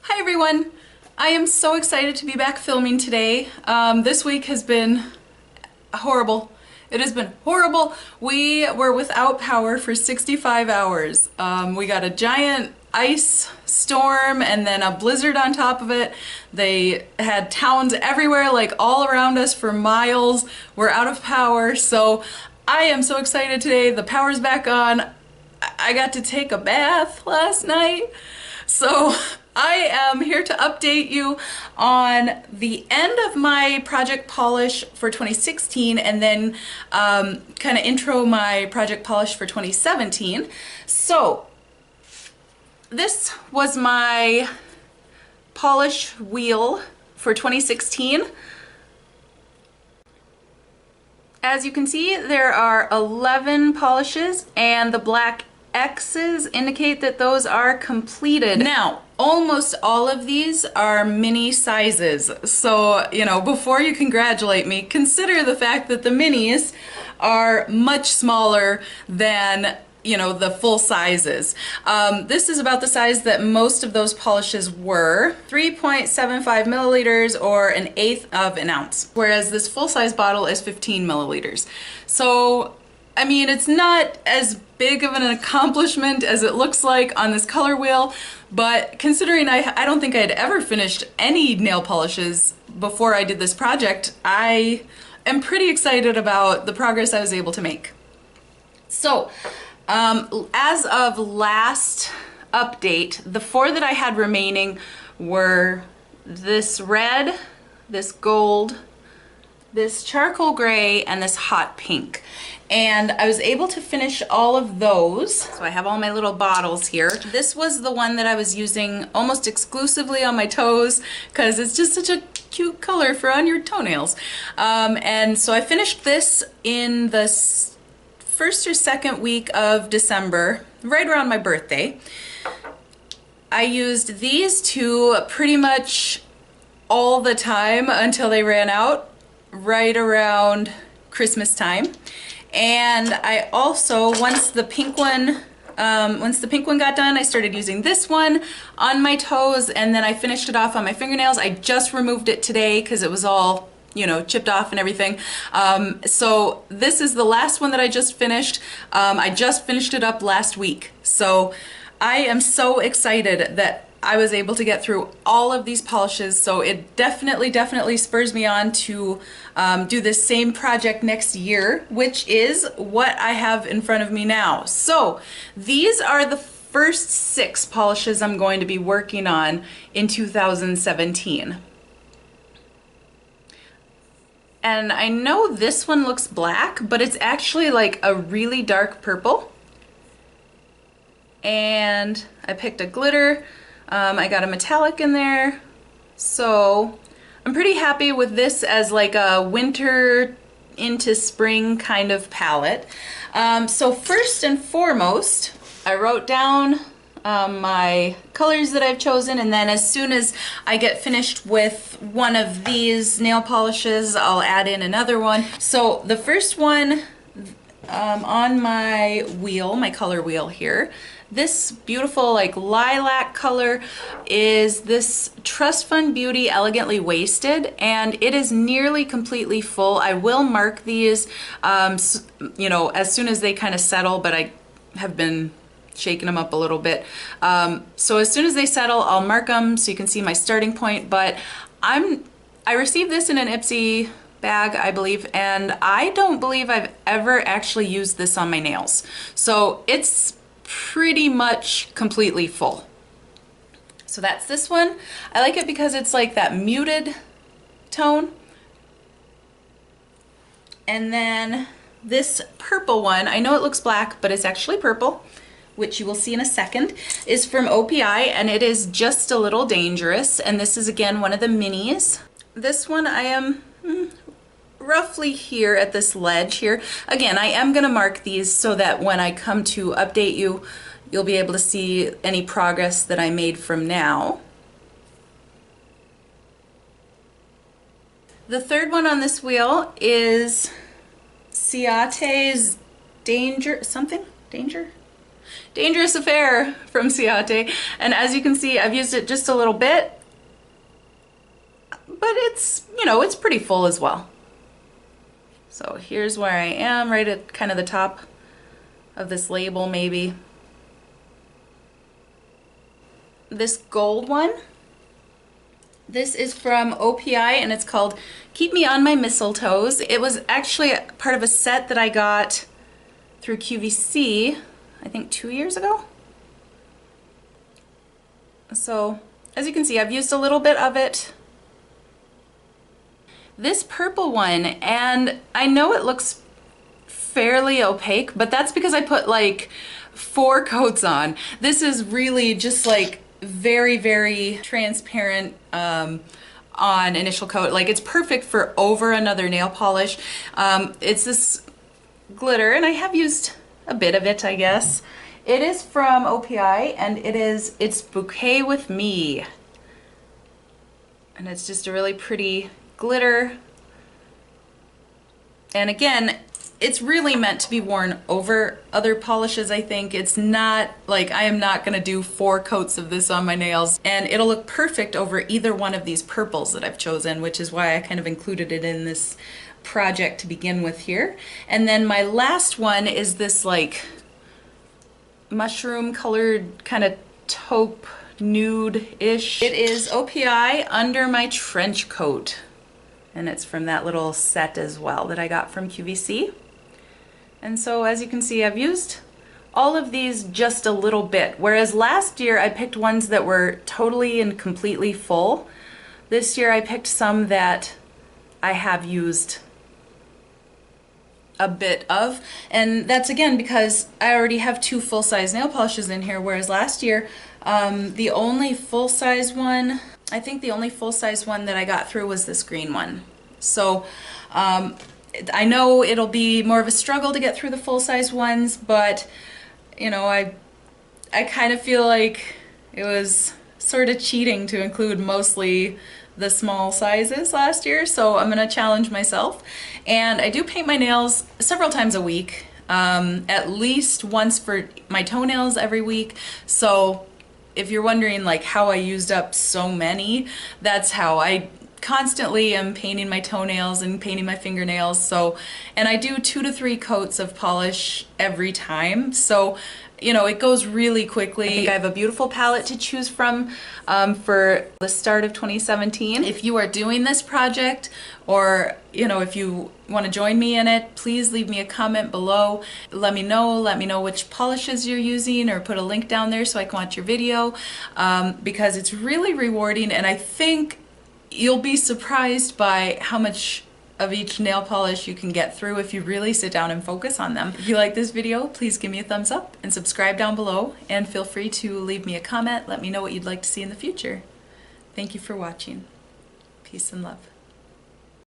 Hi everyone! I am so excited to be back filming today. This week has been horrible. It has been horrible. We were without power for 65 hours. We got a giant ice storm and then a blizzard on top of it. They had towns everywhere, like all around us for miles. We're out of power, so I am so excited today. The power's back on. I got to take a bath last night. So I am here to update you on the end of my project polish for 2016 and then kind of intro my project polish for 2017. So this was my polish wheel for 2016. As you can see, there are 11 polishes and the black X's indicate that those are completed. Now, almost all of these are mini sizes. So, you know, before you congratulate me, consider the fact that the minis are much smaller than, you know, the full sizes. This is about the size that most of those polishes were, 3.75 milliliters or 1/8 of an ounce, whereas this full-size bottle is 15 milliliters. So, I mean, it's not as big of an accomplishment as it looks like on this color wheel, but considering I don't think I had ever finished any nail polishes before I did this project, I am pretty excited about the progress I was able to make. So, as of last update, the 4 that I had remaining were this red, this gold, this charcoal gray, and this hot pink. And I was able to finish all of those. So I have all my little bottles here. This was the one that I was using almost exclusively on my toes because it's just such a cute color for on your toenails. And so I finished this in the first or second week of December, right around my birthday. I used these two pretty much all the time until they ran out, right around Christmas time. And I also, once the pink one got done, I started using this one on my toes, and then I finished it off on my fingernails. I just removed it today because it was all, you know, chipped off and everything. So this is the last one that I just finished. I just finished it up last week. So I am so excited that I was able to get through all of these polishes, so it definitely spurs me on to do this same project next year, which is what I have in front of me now. So these are the first 6 polishes I'm going to be working on in 2017. And I know this one looks black, but it's actually like a really dark purple. And I picked a glitter. I got a metallic in there, so I'm pretty happy with this as like a winter into spring kind of palette. So first and foremost, I wrote down my colors that I've chosen, and then as soon as I get finished with one of these nail polishes, I'll add in another one. So the first one on my wheel, my color wheel here, this beautiful like lilac color is this Trust Fund Beauty Elegantly Wasted, and it is nearly completely full. I will mark these, you know, as soon as they kind of settle, but I have been shaking them up a little bit. So as soon as they settle, I'll mark them so you can see my starting point, but I received this in an Ipsy bag, I believe, and I don't believe I've ever actually used this on my nails. So it's pretty much completely full. So that's this one. I like it because it's like that muted tone. And then this purple one, I know it looks black, but it's actually purple, which you will see in a second, is from OPI, and it is Just a Little Dangerous. And this is again one of the minis. This one I am roughly here at this ledge here. Again, I am going to mark these so that when I come to update you, you'll be able to see any progress that I made from now. The third one on this wheel is Ciate's Danger, something? Danger? Dangerous Affair from Ciate. And as you can see, I've used it just a little bit, but it's, you know, it's pretty full as well. So here's where I am, right at kind of the top of this label maybe. This gold one, this is from OPI and it's called Keep Me on My Mistletoes. It was actually part of a set that I got through QVC, I think 2 years ago. So as you can see, I've used a little bit of it. This purple one, and I know it looks fairly opaque, but that's because I put like 4 coats on. This is really just like very, very transparent on initial coat. Like it's perfect for over another nail polish. It's this glitter, and I have used a bit of it, I guess. It is from OPI, and it's Bouquet with Me. And it's just a really pretty glitter. And again, it's really meant to be worn over other polishes, I think. It's not like, I am not gonna do 4 coats of this on my nails, and it'll look perfect over either one of these purples that I've chosen, which is why I kind of included it in this project to begin with here. And then my last one is this like mushroom colored kind of taupe nude-ish. It is OPI Under My Trench Coat. And it's from that little set as well that I got from QVC. And so as you can see, I've used all of these just a little bit. Whereas last year I picked ones that were totally and completely full. This year I picked some that I have used a bit of. And that's again because I already have 2 full-size nail polishes in here, whereas last year the only full-size one, I think the only full-size one that I got through was this green one. So I know it'll be more of a struggle to get through the full-size ones, but you know, I kind of feel like it was sort of cheating to include mostly the small sizes last year, so I'm gonna challenge myself. And I do paint my nails several times a week, at least once for my toenails every week. So if you're wondering like how I used up so many, that's how. I constantly am painting my toenails and painting my fingernails. So, and I do 2 to 3 coats of polish every time. So, you know, it goes really quickly. I think I have a beautiful palette to choose from for the start of 2017. If you are doing this project, or you know, if you want to join me in it, please leave me a comment below. Let me know which polishes you're using, or put a link down there so I can watch your video, because it's really rewarding, and I think you'll be surprised by how much of each nail polish you can get through if you really sit down and focus on them. If you like this video, please give me a thumbs up and subscribe down below, and feel free to leave me a comment. Let me know what you'd like to see in the future. Thank you for watching. Peace and love.